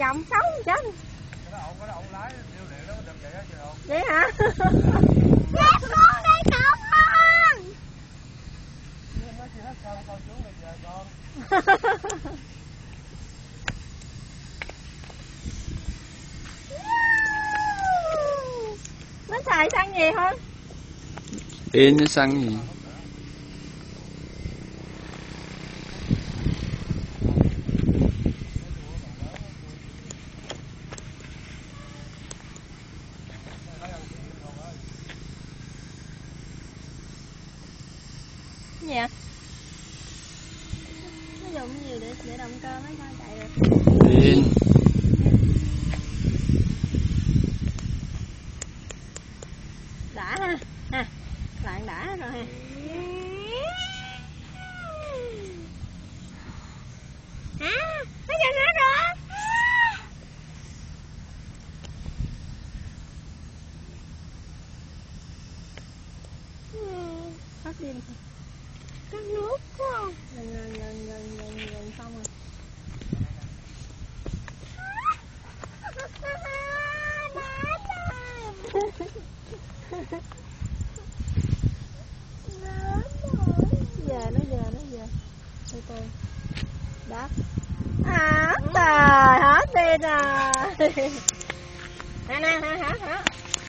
vòng xấu chết. Vậy hả? Chết con đây cậu con. Nó xài xăng gì không? Yên nó xăng gì? Gì vậy? Nó dùng cái gì để động cơ mấy con chạy được? Yên. Đã ha. Ha. Bạn đã rồi ha. Nó giờ nó rồi. Hết pin. Con nước không? Gần xong rồi. Giờ từ từ đó trời hết pin rồi. Nè hả